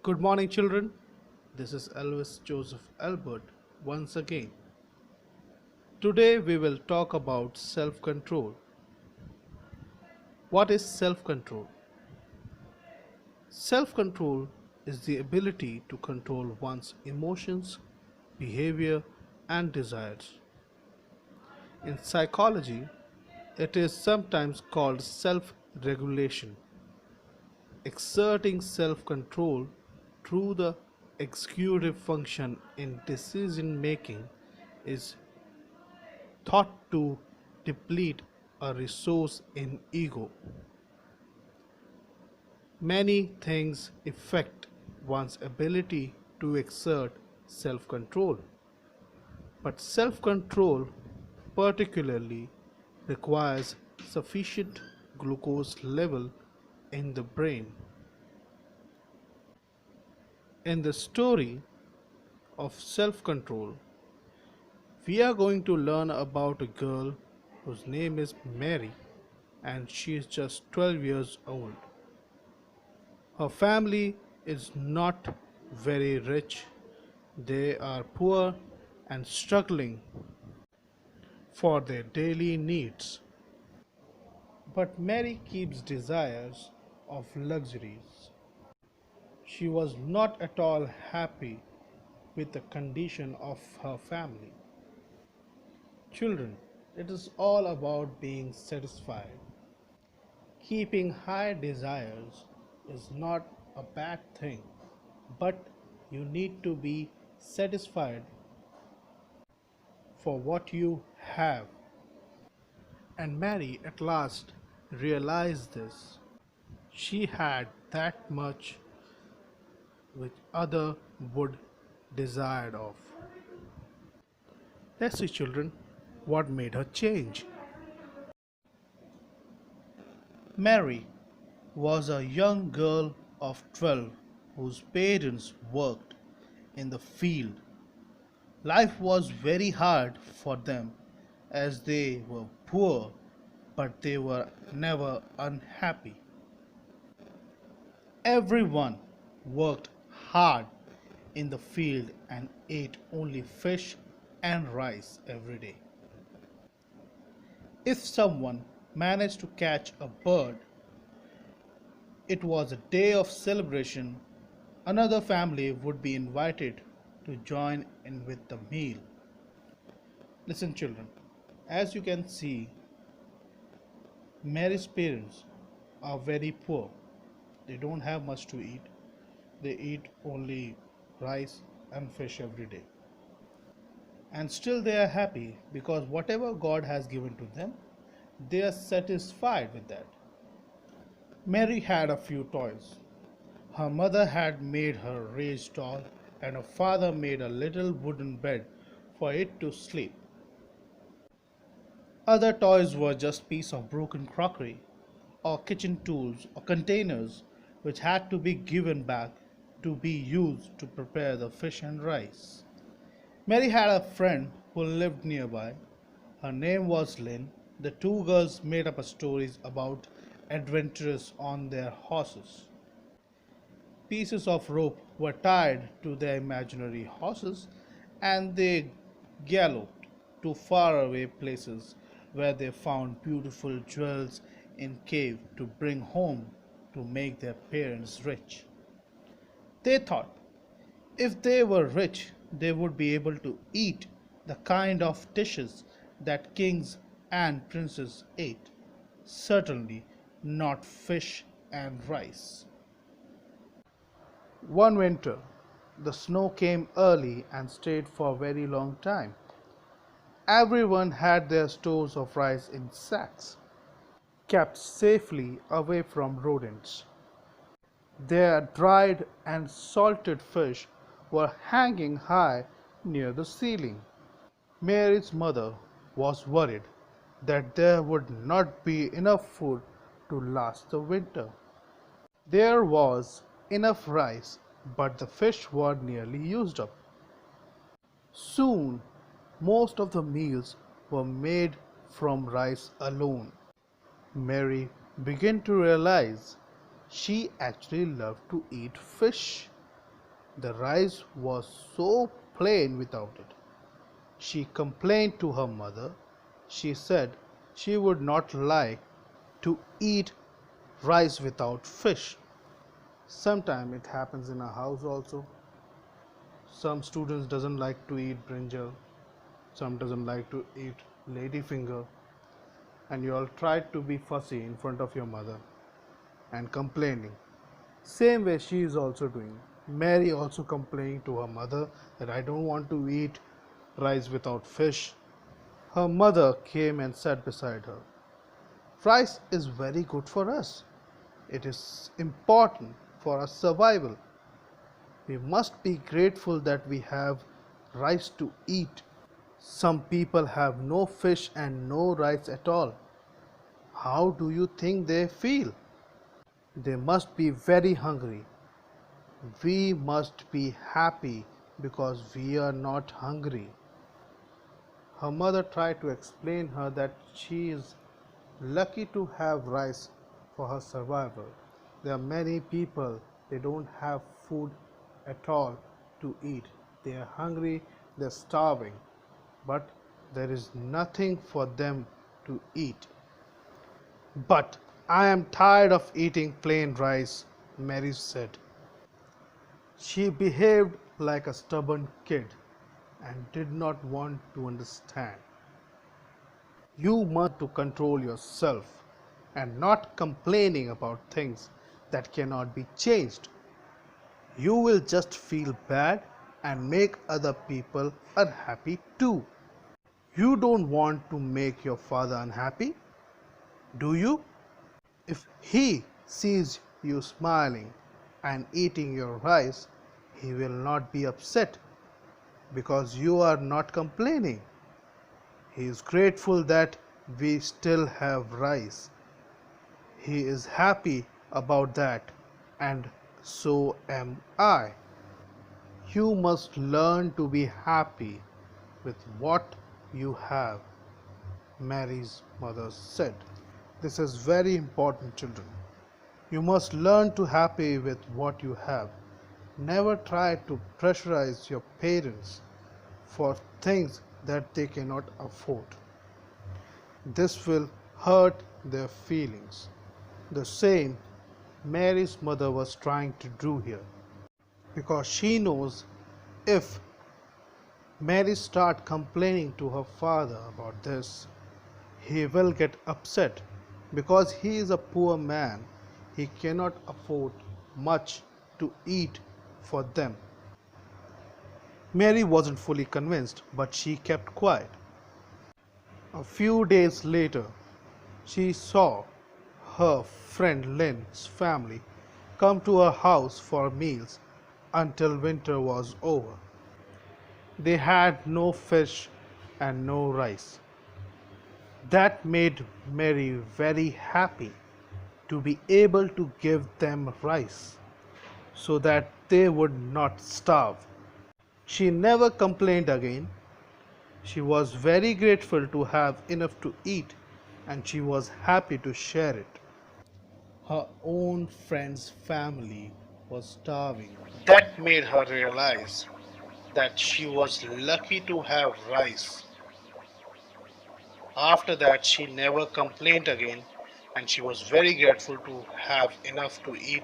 Good morning, children. This is Elvis Joseph Albert once again. Today we will talk about self control. What is self control? Self control is the ability to control one's emotions, behavior, and desires. In psychology, it is sometimes called self regulation. Exerting self control through the executive function in decision making is thought to deplete a resource in ego. Many things affect one's ability to exert self control, but self control particularly requires sufficient glucose level in the brain. In the story of self control, we are going to learn about a girl whose name is Mary and she is just 12 years old. Her family is not very rich, they are poor and struggling for their daily needs. But Mary keeps desires of luxuries. She was not at all happy with the condition of her family. Children, it is all about being satisfied. Keeping high desires is not a bad thing, but you need to be satisfied for what you have. And Mary at last realized this. She had that much which other would desired of. Let's see, children, what made her change. Mary was a young girl of 12 whose parents worked in the field. Life was very hard for them as they were poor, but they were never unhappy. Everyone worked hard in the field and ate only fish and rice every day. If someone managed to catch a bird, it was a day of celebration. Another family would be invited to join in with the meal. Listen, children, as you can see, Mary's parents are very poor. They don't have much to eat. They eat only rice and fish every day. And still they are happy because whatever God has given to them, they are satisfied with that. Mary had a few toys. Her mother had made her raised doll, and her father made a little wooden bed for it to sleep. Other toys were just pieces of broken crockery, or kitchen tools, or containers which had to be given back to be used to prepare the fish and rice. Mary had a friend who lived nearby. Her name was Lynn. The two girls made up stories about adventurers on their horses. Pieces of rope were tied to their imaginary horses and they galloped to faraway places where they found beautiful jewels in cave to bring home to make their parents rich. They thought if they were rich, they would be able to eat the kind of dishes that kings and princes ate. Certainly not fish and rice. One winter, the snow came early and stayed for a very long time. Everyone had their stores of rice in sacks, kept safely away from rodents. Their dried and salted fish were hanging high near the ceiling. Mary's mother was worried that there would not be enough food to last the winter. There was enough rice, but the fish were nearly used up. Soon, most of the meals were made from rice alone. Mary began to realize she actually loved to eat fish. The rice was so plain without it. She complained to her mother. She said she would not like to eat rice without fish. Sometimes it happens in our house also. Some students doesn't like to eat brinjal, some doesn't like to eat ladyfinger, and you all try to be fussy in front of your mother and complaining. Same way she is also doing. Mary also complaining to her mother that I don't want to eat rice without fish. Her mother came and sat beside her. Rice is very good for us. It is important for our survival. We must be grateful that we have rice to eat. Some people have no fish and no rice at all. How do you think they feel? They must be very hungry. We must be happy because we are not hungry. Her mother tried to explain her that she is lucky to have rice for her survival. There are many people they don't have food at all to eat. They are hungry, they're starving, but there is nothing for them to eat. But I am tired of eating plain rice, Mary said. She behaved like a stubborn kid and did not want to understand. You must to control yourself and not complaining about things that cannot be changed. You will just feel bad and make other people unhappy too. You don't want to make your father unhappy, do you? If he sees you smiling and eating your rice, he will not be upset because you are not complaining. He is grateful that we still have rice. He is happy about that, and so am I. You must learn to be happy with what you have, Mary's mother said. This is very important, children. You must learn to happy with what you have. Never try to pressurize your parents for things that they cannot afford. This will hurt their feelings. The same Mary's mother was trying to do here because she knows if Mary start complaining to her father about this, he will get upset because he is a poor man. He cannot afford much to eat for them. Mary wasn't fully convinced, but she kept quiet. A few days later, she saw her friend Lynn's family come to her house for meals until winter was over. They had no fish and no rice. That made Mary very happy to be able to give them rice so that they would not starve. She never complained again. She was very grateful to have enough to eat and she was happy to share it. Her own friend's family was starving. That made her realize that she was lucky to have rice. After that, she never complained again and she was very grateful to have enough to eat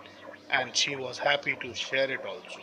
and she was happy to share it also.